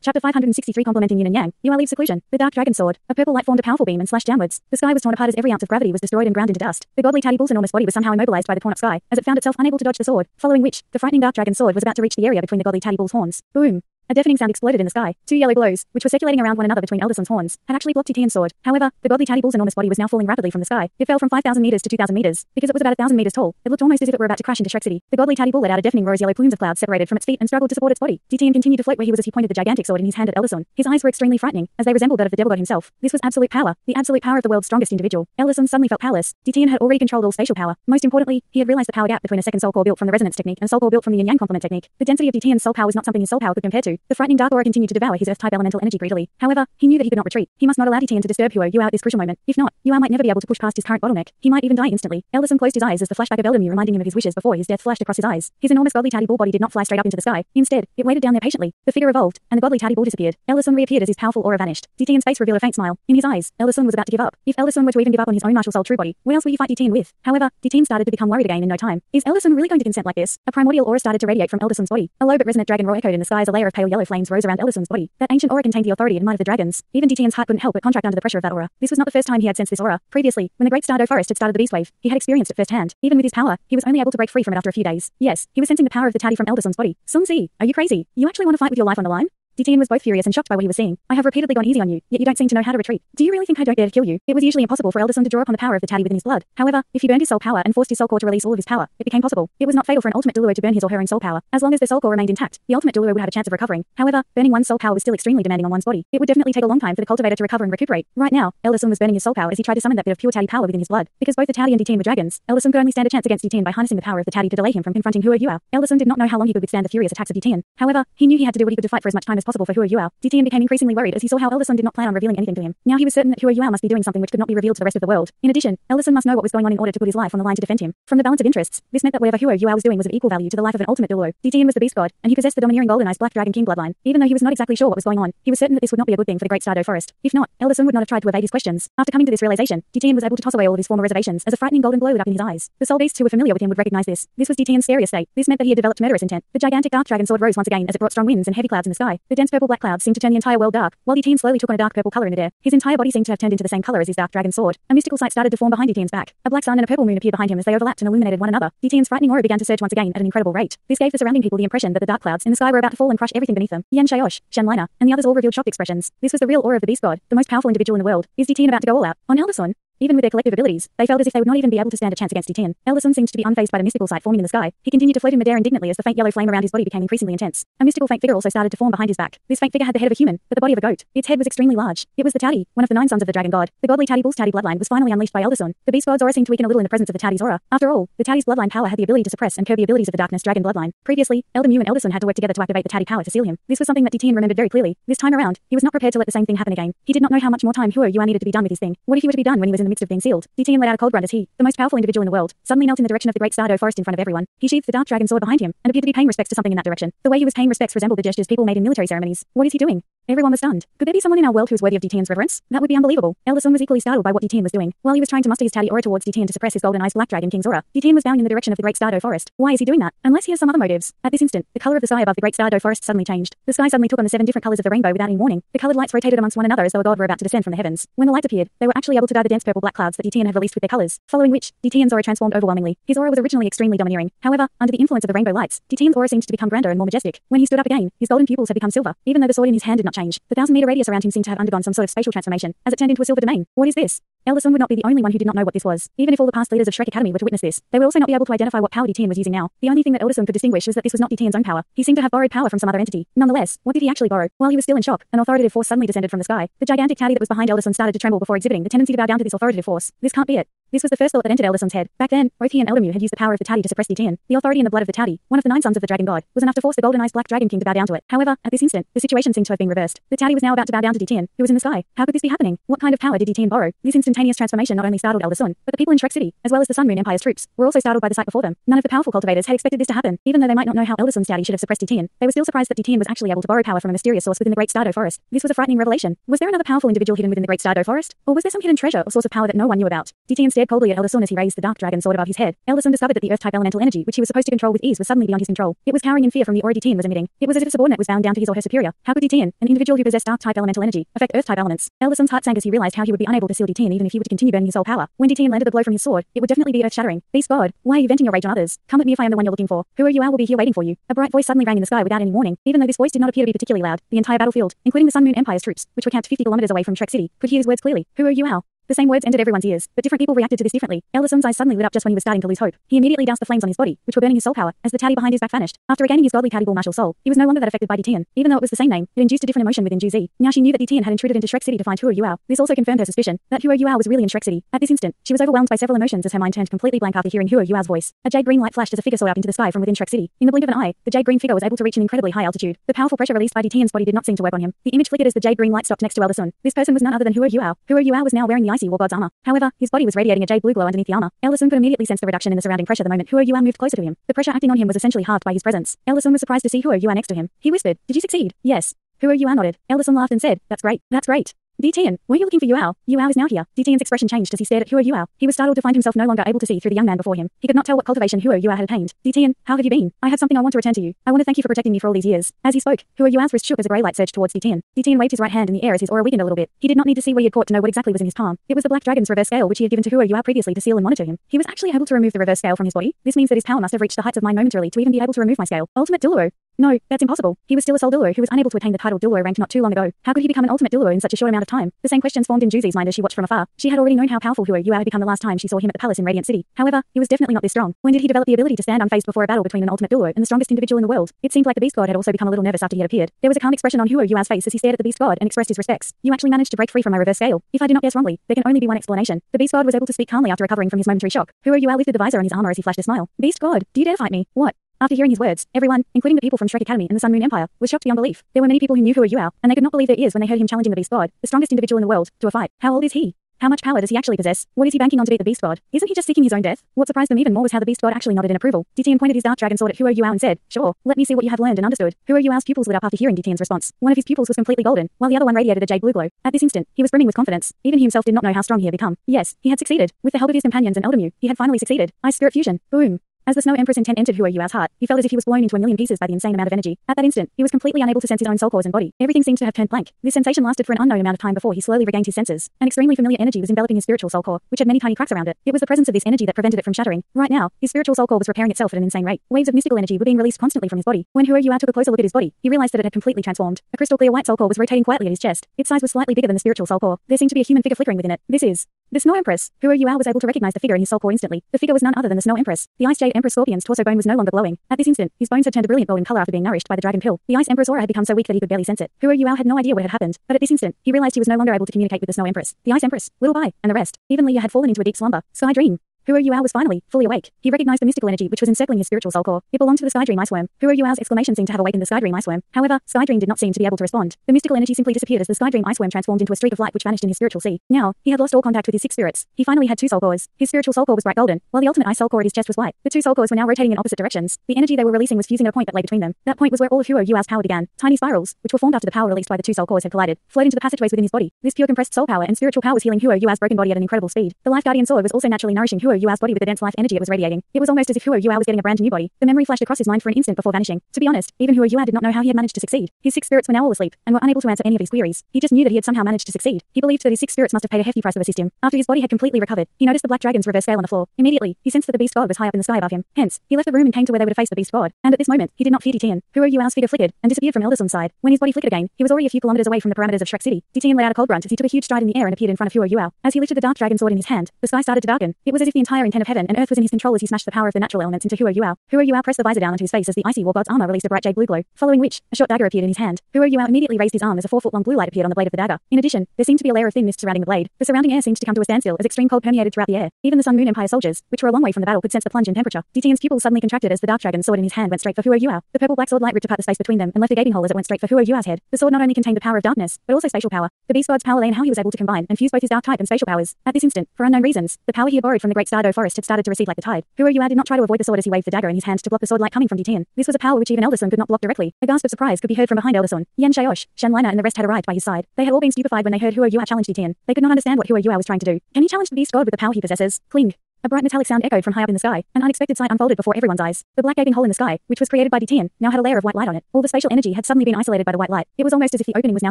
Chapter 563 Complementing Yin and Yang. Yuhao leaves seclusion. The dark dragon sword. A purple light formed a powerful beam and slashed downwards. The sky was torn apart as every ounce of gravity was destroyed and ground into dust. The godly Taddy Bull's enormous body was somehow immobilized by the torn-up sky, as it found itself unable to dodge the sword, following which, the frightening dark dragon sword was about to reach the area between the godly Taddy Bull's horns. Boom! A deafening sound exploded in the sky. Two yellow glows, which were circulating around one another between Elderson's horns, had actually blocked Tian's sword. However, the godly Taddy Bull's enormous body was now falling rapidly from the sky. It fell from 5,000 meters to 2,000 meters. Because it was about 1,000 meters tall, it looked almost as if it were about to crash into Shrek City. The godly Taddy Bull let out a deafening rose-yellow plumes of cloud separated from its feet and struggled to support its body. Tian continued to float where he was as he pointed the gigantic sword in his hand at Elderson. His eyes were extremely frightening, as they resembled that of the devil god himself. This was absolute power, the absolute power of the world's strongest individual. Elderson suddenly felt powerless. Tian had already controlled all spatial power. Most importantly, he had realized the power gap between a second soul core built from the resonance technique and a soul core built from the yin-yang complement technique. The density of Tian's soul power was not something his soul power could compare to. The frightening dark aura continued to devour his earth-type elemental energy greedily. However, he knew that he could not retreat. He must not allow Tian to disturb Yuhao at this crucial moment. If not, Yuhao might never be able to push past his current bottleneck. He might even die instantly. Elderson closed his eyes as the flashback of Eldermu reminding him of his wishes before his death flashed across his eyes. His enormous godly Taddy Bull body did not fly straight up into the sky. Instead, it waited down there patiently. The figure evolved, and the godly Taddy Bull disappeared. Elderson reappeared as his powerful aura vanished. Tian's face revealed a faint smile. In his eyes, Elderson was about to give up. If Elderson were to even give up on his own martial soul true body, what else would he fight Tian with? However, Tian started to become worried again in no time. Is Elderson really going to consent like this? A primordial aura started to radiate from Elderson's body. A low but resonant dragon roar echoed in the sky as a layer of pale yellow flames rose around Elderson's body. That ancient aura contained the authority and might of the dragons. Even Tian's heart couldn't help but contract under the pressure of that aura. This was not the first time he had sensed this aura. Previously, when the Great Stardow Forest had started the beast wave, he had experienced it firsthand. Even with his power, he was only able to break free from it after a few days. Yes, he was sensing the power of the Taddy from Elderson's body. Sun Si, are you crazy? You actually want to fight with your life on the line? Tian was both furious and shocked by what he was seeing. I have repeatedly gone easy on you, yet you don't seem to know how to retreat. Do you really think I don't dare to kill you? It was usually impossible for Elderson to draw upon the power of the Taddy within his blood. However, if he burned his soul power and forced his soul core to release all of his power, it became possible. It was not fatal for an ultimate Douluo to burn his or her own soul power. As long as their soul core remained intact, the ultimate Douluo would have a chance of recovering. However, burning one's soul power was still extremely demanding on one's body. It would definitely take a long time for the cultivator to recover and recuperate. Right now, Elderson was burning his soul power as he tried to summon that bit of pure Taddy power within his blood. Because both the Taddy and Tian were dragons, Elderson could only stand a chance against Tian by harnessing the power of the Taddy to delay him from confronting Yuhao. Elderson did not know how long he could withstand the furious attacks of Tian. However, he knew he had to do what he could to fight for as much time as possible for Yuhao. Tian became increasingly worried as he saw how Elderson did not plan on revealing anything to him. Now he was certain that Yuhao must be doing something which could not be revealed to the rest of the world. In addition, Elderson must know what was going on in order to put his life on the line to defend him. From the balance of interests, this meant that whatever Yuhao was doing was of equal value to the life of an ultimate Douluo. Tian was the beast god, and he possessed the domineering golden-eyed black dragon king bloodline. Even though he was not exactly sure what was going on, he was certain that this would not be a good thing for the Great Stardow Forest. If not, Elderson would not have tried to evade his questions. After coming to this realization, Tian was able to toss away all of his former reservations as a frightening golden glow lit up in his eyes. The soul beasts who were familiar with him would recognize this. This was Tian's scariest state. This meant that he had developed murderous intent. The gigantic dark dragon sword rose once again as it brought strong winds and heavy clouds in the sky. The dense purple black clouds seemed to turn the entire world dark, while Tian slowly took on a dark purple color in midair. His entire body seemed to have turned into the same color as his dark dragon sword. A mystical sight started to form behind Tian's back. A black sun and a purple moon appeared behind him as they overlapped and illuminated one another. Tian's frightening aura began to surge once again at an incredible rate. This gave the surrounding people the impression that the dark clouds in the sky were about to fall and crush everything beneath them. Yan Shaosh, Shen Liner, and the others all revealed shocked expressions. This was the real aura of the beast god, the most powerful individual in the world. Is Tian about to go all out on Elderson? Even with their collective abilities, they felt as if they would not even be able to stand a chance against Tian. Elderson seemed to be unfazed by the mystical sight forming in the sky. He continued to float in midair indignantly as the faint yellow flame around his body became increasingly intense. A mystical faint figure also started to form behind his back. This faint figure had the head of a human, but the body of a goat. Its head was extremely large. It was the Taddy, one of the 9 sons of the dragon god. The godly Taddy Bull's Taddy bloodline was finally unleashed by Elderson. The beast god's aura seemed to weaken a little in the presence of the Taddy's aura. After all, the Taddy's bloodline power had the ability to suppress and curb the abilities of the darkness dragon bloodline. Previously, Eldermu and Elderson had to work together to activate the Taddy power to seal him. This was something that Tian remembered very clearly. This time around, he was not prepared to let the same thing happen again. He did not know how much more time Yuhao needed to be done with his thing. What if he were to be done when he was in the midst of being sealed? Tian let out a cold grunt as he, the most powerful individual in the world, suddenly knelt in the direction of the Great Stardow Forest in front of everyone. He sheathed the dark dragon sword behind him and appeared to be paying respects to something in that direction. The way he was paying respects resembled the gestures people made in military ceremonies. What is he doing? Everyone was stunned. Could there be someone in our world who was worthy of Tian's reverence? That would be unbelievable. Elderson was equally startled by what Tian was doing. While he was trying to muster his Taddy aura towards Tian to suppress his golden eyes black dragon king's aura, Tian was bowing in the direction of the Great Stardow Forest. Why is he doing that? Unless he has some other motives. At this instant, the color of the sky above the Great Stardow Forest suddenly changed. The sky suddenly took on the 7 different colors of the rainbow without any warning. The colored lights rotated amongst one another as though a god were about to descend from the heavens. When the lights appeared, they were actually able to dye the dense purple black clouds that Tian had released with their colors, following which, Tian's aura transformed overwhelmingly. His aura was originally extremely domineering. However, under the influence of the rainbow lights, Tian's aura seemed to become grander and more majestic. When he stood up again, his golden pupils had become silver. Even though the sword in his hand did not change, the 1,000-meter radius around him seemed to have undergone some sort of spatial transformation, as it turned into a silver domain. What is this? Elderson would not be the only one who did not know what this was. Even if all the past leaders of Shrek Academy were to witness this, they would also not be able to identify what power Tian was using now. The only thing that Elderson could distinguish was that this was not Tian's own power. He seemed to have borrowed power from some other entity. Nonetheless, what did he actually borrow? While he was still in shock, an authoritative force suddenly descended from the sky. The gigantic Taddy that was behind Elderson started to tremble before exhibiting the tendency to bow down to this authoritative force. This can't be it. This was the first thought that entered Elderson's head. Back then, both he and Eldermu had used the power of the Taddy to suppress Tian. The authority in the blood of the Taddy, one of the 9 sons of the dragon god, was enough to force the golden-eyed black dragon king to bow down to it. However, at this instant, the situation seemed to have been reversed. The Taddy was now about to bow down to Tian, who was in the sky. How could this be happening? What kind of power did Tian borrow? This instantaneous transformation not only startled Elderson, but the people in Shrek City, as well as the Sun Moon Empire's troops, were also startled by the sight before them. None of the powerful cultivators had expected this to happen. Even though they might not know how Elderson's Taddy should have suppressed Tian, they were still surprised that Tian was actually able to borrow power from a mysterious source within the Great Stardow Forest. This was a frightening revelation. Was there another powerful individual hidden within the Great Stardow Forest? Or was there some hidden treasure or source of power that no one knew about? Tian's stared coldly at Elder Sun as he raised the dark dragon sword above his head. Elder Sun discovered that the earth-type elemental energy, which he was supposed to control with ease, was suddenly beyond his control. It was cowering in fear from the aura Tien was emitting. It was as if a subordinate was bound down to his or her superior. How could Tien, an individual who possessed dark-type elemental energy, affect earth-type elements? Elder Sun's heart sank as he realized how he would be unable to seal Tien even if he were to continue burning his soul power. When Tien landed the blow from his sword, it would definitely be earth-shattering. Beast God, why are you venting your rage on others? Come at me if I am the one you're looking for. Who are you? I will be here waiting for you. A bright voice suddenly rang in the sky without any warning. Even though this voice did not appear to be particularly loud, the entire battlefield, including the Sun Moon Empire's troops, which were camped 50 kilometers away from Shrek City, could hear his words clearly. Who are you? How? The same words entered everyone's ears, but different people reacted to this differently. Elder Sun's eyes suddenly lit up just when he was starting to lose hope. He immediately doused the flames on his body, which were burning his soul power, as the tatty behind his back vanished. After regaining his godly tatty bull martial soul, he was no longer that affected by Tien. Even though it was the same name, it induced a different emotion within Juzi. Now she knew that Tien had intruded into Shrek City to find Yuhao. This also confirmed her suspicion that Yuhao was really in Shrek City. At this instant, she was overwhelmed by several emotions as her mind turned completely blank after hearing Yuhao's voice. A jade green light flashed as a figure soared up into the sky from within Shrek City. In the blink of an eye, the jade green figure was able to reach an incredibly high altitude. The powerful pressure released by Tien's body did not seem to work on him. The image flickered as the jade green light stopped next to Elder Sun. This person was none other than Yuhao. Yuhao was now wearing the icy war god's armor. However, his body was radiating a jade blue glow underneath the armor. Elder Sun could immediately sense the reduction in the surrounding pressure the moment Yuhao moved closer to him. The pressure acting on him was essentially halved by his presence. Elder Sun was surprised to see Yuhao next to him. He whispered, "Did you succeed?" "Yes." Yuhao nodded. Elder Sun laughed and said, "That's great. That's great." Tien, were you looking for Yuhao? Yuhao is now here. Tien's expression changed as he stared at Yuhao. He was startled to find himself no longer able to see through the young man before him. He could not tell what cultivation Yuhao had attained. Tien, how have you been? I have something I want to return to you. I want to thank you for protecting me for all these years. As he spoke, Yuhao's wrist shook as a grey light surged towards Tien. Tien waved his right hand in the air as his aura weakened a little bit. He did not need to see what he had caught to know what exactly was in his palm. It was the black dragon's reverse scale which he had given to Yuhao previously to seal and monitor him. He was actually able to remove the reverse scale from his body. This means that his power must have reached the heights of mine momentarily to even be able to remove my scale. Ultimate Douluo. No, that's impossible. He was still a sole Douluo who was unable to attain the title Douluo ranked not too long ago. How could he become an ultimate Douluo in such a short amount of time? The same questions formed in Juzi's mind as she watched from afar. She had already known how powerful Yuhao had become the last time she saw him at the palace in Radiant City. However, he was definitely not this strong. When did he develop the ability to stand unfazed before a battle between an ultimate Douluo and the strongest individual in the world? It seemed like the Beast God had also become a little nervous after he had appeared. There was a calm expression on Yuhao's face as he stared at the Beast God and expressed his respects. You actually managed to break free from my reverse scale. If I did not guess wrongly, there can only be one explanation. The Beast God was able to speak calmly after recovering from his momentary shock. Yuhao lifted the visor on his armor as he flashed a smile. Beast God, do you dare fight me? What? After hearing his words, everyone, including the people from Shrek Academy and the Sun Moon Empire, was shocked beyond belief. There were many people who knew Yuhao, and they could not believe their ears when they heard him challenging the Beast God, the strongest individual in the world, to a fight. How old is he? How much power does he actually possess? What is he banking on to beat the Beast God? Isn't he just seeking his own death? What surprised them even more was how the Beast God actually nodded in approval. Tien pointed his dark dragon sword at Yuhao and said, "Sure, let me see what you have learned and understood." Yuhao's pupils lit up after hearing Tien's response. One of his pupils was completely golden, while the other one radiated a jade blue glow. At this instant, he was brimming with confidence. Even he himself did not know how strong he had become. Yes, he had succeeded. With the help of his companions and Elder Mu, he had finally succeeded. Ice Spirit Fusion. Boom. As the Snow Empress intent entered Yuhao's heart, he felt as if he was blown into a million pieces by the insane amount of energy. At that instant, he was completely unable to sense his own soul cores and body. Everything seemed to have turned blank. This sensation lasted for an unknown amount of time before he slowly regained his senses. An extremely familiar energy was enveloping his spiritual soul core, which had many tiny cracks around it. It was the presence of this energy that prevented it from shattering. Right now, his spiritual soul core was repairing itself at an insane rate. Waves of mystical energy were being released constantly from his body. When Yuhao took a closer look at his body, he realized that it had completely transformed. A crystal clear white soul core was rotating quietly at his chest. Its size was slightly bigger than the spiritual soul core. There seemed to be a human figure flickering within it. This is the Snow Empress. Yuhao was able to recognize the figure in his soul core instantly. The figure was none other than the Snow Empress. The Ice Jade Empress Scorpion's torso bone was no longer glowing. At this instant, his bones had turned a brilliant golden color after being nourished by the dragon pill. The Ice Empress aura had become so weak that he could barely sense it. Yuhao had no idea what had happened, but at this instant, he realized he was no longer able to communicate with the Snow Empress, the Ice Empress, Little Bai, and the rest. Even Leah had fallen into a deep slumber. Sky Dream. Yuhao was finally fully awake. He recognized the mystical energy which was encircling his spiritual soul core. It belonged to the Sky Dream Ice Worm. Yuhao's exclamation seemed to have awakened the Sky Dream Ice Worm. However, Sky Dream did not seem to be able to respond. The mystical energy simply disappeared as the Sky Dream Ice Worm transformed into a streak of light which vanished in his spiritual sea. Now, he had lost all contact with his 6 spirits. He finally had 2 soul cores. His spiritual soul core was bright golden, while the ultimate ice soul core at his chest was white. The 2 soul cores were now rotating in opposite directions. The energy they were releasing was fusing at a point that lay between them. That point was where all of Yuhao's power began. Tiny spirals, which were formed after the power released by the 2 soul cores had collided, flowed into the passageways within his body. This pure compressed soul power and spiritual power was healing Yuhao's broken body at an incredible speed. The Life Guardian sword was also naturally nourishing Yuhao's body with the dense life energy it was radiating. It was almost as if Yuhao was getting a brand new body. The memory flashed across his mind for an instant before vanishing. To be honest, even Yuhao did not know how he had managed to succeed. His 6 spirits were now all asleep and were unable to answer any of his queries. He just knew that he had somehow managed to succeed. He believed that his 6 spirits must have paid a hefty price to assist him. After his body had completely recovered, he noticed the black dragon's reverse scale on the floor. Immediately, he sensed that the Beast God was high up in the sky above him. Hence, he left the room and came to where they would have faced the Beast God. And at this moment, he did not fear Tien. Yuhao's figure flickered and disappeared from Elder Sun's side. When his body flickered again, he was already a few kilometers away from the parameters of Shrek City. Tien let out a cold grunt as he took a huge stride in the air and appeared in front of Yuhao. As he lifted the dark dragon sword in his hand, the sky started to darken. It was as if the entire intent of heaven and earth was in his control as he smashed the power of the natural elements into Yuhao. Yuhao pressed the visor down onto his face as the icy war god's armor released a bright jade blue glow, following which, a short dagger appeared in his hand. Yuhao immediately raised his arm as a 4-foot-long blue light appeared on the blade of the dagger. In addition, there seemed to be a layer of thin mist surrounding the blade. The surrounding air seemed to come to a standstill as extreme cold permeated throughout the air. Even the Sun Moon Empire soldiers, which were a long way from the battle, could sense the plunge in temperature. Tien's pupils suddenly contracted as the dark dragon sword in his hand went straight for Yuhao. The purple-black sword light ripped apart the space between them and left a gaping hole as it went straight for Yuhao's head. The sword not only contained the power of darkness, but also spatial power. The Beast God's power lay in how he was able to combine and fuse both his dark type and spatial powers. At this instant, for unknown reasons, the power he had borrowed from the great great Stardew forest had started to recede like the tide. Huo Yuao did not try to avoid the sword as he waved the dagger in his hand to block the sword light coming from Ditian. This was a power which even Elder Sun could not block directly. A gasp of surprise could be heard from behind Elder Sun. Yan Xiaosh, Shen Liner and the rest had arrived by his side. They had all been stupefied when they heard Huo Yuao challenge Ditian. They could not understand what Huo Yuao was trying to do. Can he challenge the beast god with the power he possesses? Cling. A bright metallic sound echoed from high up in the sky. An unexpected sight unfolded before everyone's eyes. The black gaping hole in the sky, which was created by Ditian, now had a layer of white light on it. All the spatial energy had suddenly been isolated by the white light. It was almost as if the opening was now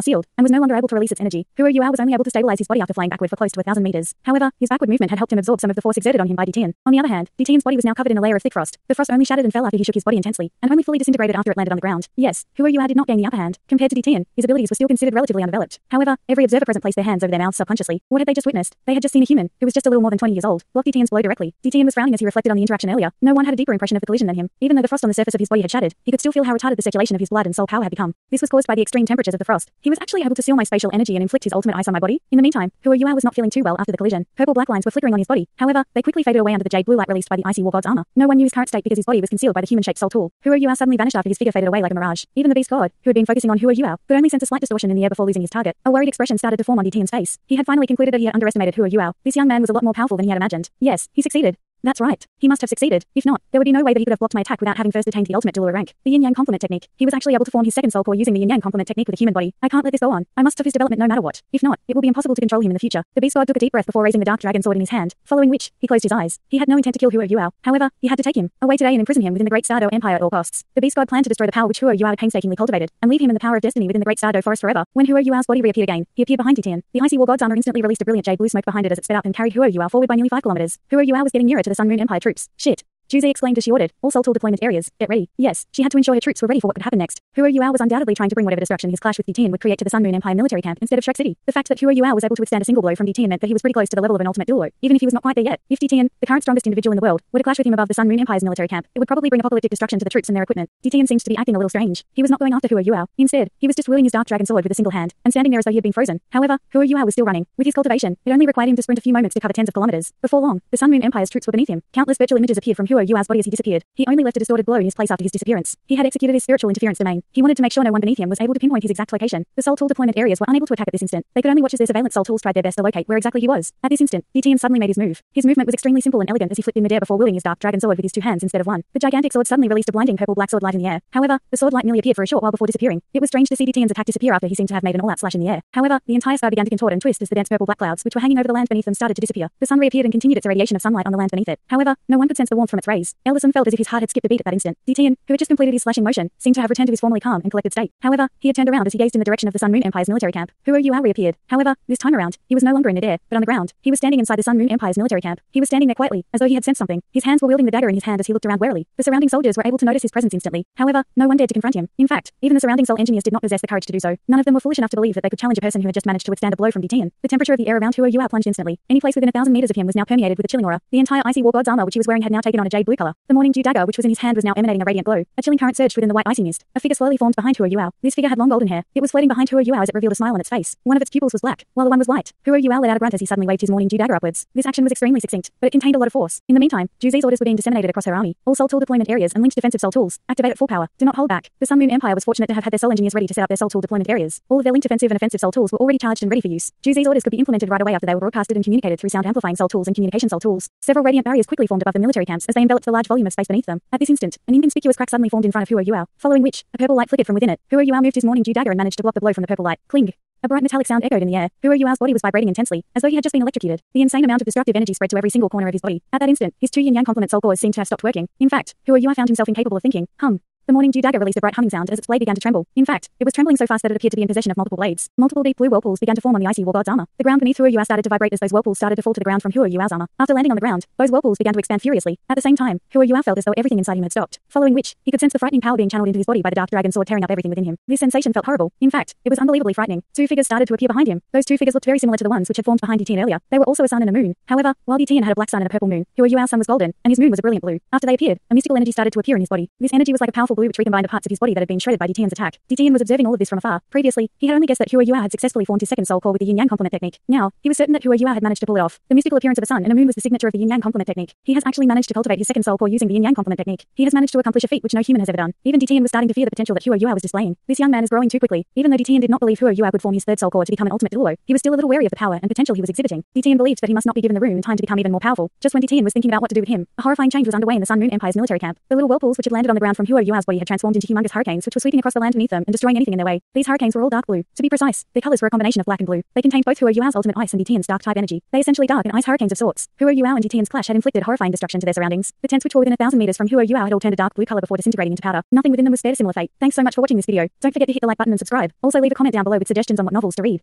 sealed, and was no longer able to release its energy. Huo Yuao was only able to stabilize his body after flying backward for close to 1,000 meters. However, his backward movement had helped him absorb some of the force exerted on him by Ditian. On the other hand, Ditian's body was now covered in a layer of thick frost. The frost only shattered and fell after he shook his body intensely, and only fully disintegrated after it landed on the ground. Yes, Huo Yuao did not gain the upper hand. Compared to Ditian, his abilities were still considered relatively undeveloped. However, every observer present placed their hands over their mouths subconsciously. What had they just witnessed? They had just seen a human, who was just a little more than 20 years old, block Ditian's blow directly. Ditian was frowning as he reflected on the interaction earlier. No one had a deeper impression of the collision than him. Even though the frost on the surface of his body had shattered, he could still feel how retarded the circulation of his blood and soul power had become. This was caused by the extreme temperatures of the frost. He was actually able to seal my spatial energy and inflict his ultimate ice on my body. In the meantime, Huo Yuao was not feeling too well after the collision. Purple-black lines were flickering on his body. However, they quickly faded away under the jade blue light released by the icy war god's armor. No one knew his current state because his body was concealed by the human-shaped soul tool. Huo Yuao suddenly vanished after his figure faded away like a mirage. Even the beast god, who had been focusing on Huo Yuao, could only sense a slight distortion in the air before losing his target. A worried expression started to form on Ditian's face. He had finally concluded that he had underestimated Huo Yuao. This young man was a lot more powerful than he had imagined. Yes, he succeeded. That's right. He must have succeeded. If not, there would be no way that he could have blocked my attack without having first attained the ultimate Douluo rank. The yin-yang complement technique. He was actually able to form his second soul core using the yin-yang complement technique with a human body. I can't let this go on. I must stop his development no matter what. If not, it will be impossible to control him in the future. The beast god took a deep breath before raising the dark dragon sword in his hand, following which, he closed his eyes. He had no intent to kill Huo Yuao. However, he had to take him away today and imprison him within the Great Stardew Empire at all costs. The beast god planned to destroy the power which Huo Yuao had painstakingly cultivated, and leave him in the power of destiny within the Great Stardew forest forever. When Huo Yuao's body reappeared again, he appeared behind Ditian. The icy war god's armor instantly released a brilliant jade blue smoke behind it as it sped up and carried Huo Yuao forward by nearly 5 kilometers. Huo Yuao was getting nearer to the Sun Moon Empire troops. Shit. Juzi exclaimed as she ordered, all soul tool deployment areas, get ready. Yes, she had to ensure her troops were ready for what could happen next. Huo Yuao was undoubtedly trying to bring whatever destruction his clash with Ditian would create to the Sun Moon Empire military camp instead of Shrek City. The fact that Huo Yuao was able to withstand a single blow from Ditian meant that he was pretty close to the level of an ultimate Douluo, even if he was not quite there yet. If Ditian, the current strongest individual in the world, were to clash with him above the Sun Moon Empire's military camp, it would probably bring apocalyptic destruction to the troops and their equipment. Ditian seemed to be acting a little strange. He was not going after Huo Yuao. Instead, he was just wielding his dark dragon sword with a single hand, and standing there as though he had been frozen. However, Huo Yuao was still running. With his cultivation, it only required him to sprint a few moments to cover tens of kilometers. Before long, the Sun Moon Empire's troops were beneath him. Countless virtual images appeared from Huo Yuao's body as he disappeared. He only left a distorted glow in his place after his disappearance. He had executed his spiritual interference domain. He wanted to make sure no one beneath him was able to pinpoint his exact location. The soul tool deployment areas were unable to attack at this instant. They could only watch as their surveillance soul tools tried their best to locate where exactly he was. At this instant, Ditian suddenly made his move. His movement was extremely simple and elegant as he flipped in midair before wielding his dark dragon sword with his 2 hands instead of 1. The gigantic sword suddenly released a blinding purple-black sword light in the air. However, the sword light merely appeared for a short while before disappearing. It was strange to see Ditian's attack disappear after he seemed to have made an all-out slash in the air. However, the entire sky began to contort and twist as the dense purple-black clouds which were hanging over the land beneath them started to disappear. The sun reappeared and continued its irradiation of sunlight on the land beneath it. However, no one could sense the warmth from its rays. Elder Sun felt as if his heart had skipped a beat at that instant. Ditian, who had just completed his slashing motion, seemed to have returned to his formerly calm and collected state. However, he had turned around as he gazed in the direction of the Sun Moon Empire's military camp. Huo Yuao reappeared. However, this time around, he was no longer in midair, but on the ground. He was standing inside the Sun Moon Empire's military camp. He was standing there quietly, as though he had sensed something. His hands were wielding the dagger in his hand as he looked around warily. The surrounding soldiers were able to notice his presence instantly. However, no one dared to confront him. In fact, even the surrounding soul engineers did not possess the courage to do so. None of them were foolish enough to believe that they could challenge a person who had just managed to withstand a blow from Ditian. The temperature of the air around Huo Yuao plunged instantly. Any place within 1,000 meters of him was now permeated with a chilling aura. The entire icy war god's armor which he was wearing had now taken on a jade blue color. The morning dew dagger which was in his hand was now emanating a radiant glow. A chilling current surged within the white icy mist. A figure slowly formed behind Huo Yuao. This figure had long golden hair. It was floating behind Huo Yuao as it revealed a smile on its face. One of its pupils was black, while the one was white. Huo Yuao let out a grunt as he suddenly waved his morning dew dagger upwards. This action was extremely succinct, but it contained a lot of force. In the meantime, Juzi's orders were being disseminated across her army. All soul tool deployment areas and linked defensive soul tools. Activate at full power. Do not hold back. The Sun Moon Empire was fortunate to have had their soul engineers ready to set up their soul tool deployment areas. All of their linked defensive and offensive soul tools were already charged and ready for use. Juzi's orders could be implemented right away after they were broadcasted and communicated through sound amplifying soul tools and communication soul tools. Several radiant barriers quickly formed above the military camps as they enveloped the large volume of space beneath them. At this instant, an inconspicuous crack suddenly formed in front of Huo Yuao, following which, a purple light flickered from within it. Huo Yuao moved his morning dew dagger and managed to block the blow from the purple light. Cling. A bright metallic sound echoed in the air. Huo Yuao's body was vibrating intensely, as though he had just been electrocuted. The insane amount of destructive energy spread to every single corner of his body. At that instant, his 2 yin-yang complement soul cores seemed to have stopped working. In fact, Huo Yuao found himself incapable of thinking. The morning dew dagger released a bright humming sound as its blade began to tremble. In fact, it was trembling so fast that it appeared to be in possession of multiple blades. Multiple deep blue whirlpools began to form on the icy war god's armor. The ground beneath Huo Yuao started to vibrate as those whirlpools started to fall to the ground from Huo Yuao's armor. After landing on the ground, those whirlpools began to expand furiously. At the same time, Huo Yuao felt as though everything inside him had stopped. Following which, he could sense the frightening power being channeled into his body by the dark dragon sword tearing up everything within him. This sensation felt horrible. In fact, it was unbelievably frightening. 2 figures started to appear behind him. Those 2 figures looked very similar to the ones which had formed behind Ditian earlier. They were also a sun and a moon. However, while Ditian had a black sun and a purple moon, Huo Yuao's sun was golden, and his moon was a brilliant blue. After they appeared, a mystical energy started to appear in his body. This energy was like a powerful blue which recombined the parts of his body that had been shredded by Ditian's attack. Ditian was observing all of this from afar. Previously, he had only guessed that Yuhao had successfully formed his second soul core with the yin-yang complement technique. Now, he was certain that Yuhao had managed to pull it off. The mystical appearance of a sun and a moon was the signature of the yin-yang complement technique. He has actually managed to cultivate his second soul core using the yin-yang complement technique. He has managed to accomplish a feat which no human has ever done. Even Ditian was starting to fear the potential that Yuhao was displaying. This young man is growing too quickly. Even though Ditian did not believe Yuhao would form his third soul core to become an ultimate Douluo, he was still a little wary of the power and potential he was exhibiting. Ditian believed that he must not be given the room and time to become even more powerful. Just when Ditian was thinking about what to do with him, a horrifying change was underway in the Sun Moon Empire's military camp. The little whirlpools which had landed on the ground from Yuhao's body had transformed into humongous hurricanes which were sweeping across the land beneath them and destroying anything in their way. These hurricanes were all dark blue. To be precise, their colors were a combination of black and blue. They contained both Yuhao's ultimate ice and Ditian's dark type energy. They essentially dark and ice hurricanes of sorts. Yuhao and Ditian's clash had inflicted horrifying destruction to their surroundings. The tents which were within 1,000 meters from Yuhao had all turned a dark blue color before disintegrating into powder. Nothing within them was spared a similar fate. Thanks so much for watching this video. Don't forget to hit the like button and subscribe. Also leave a comment down below with suggestions on what novels to read.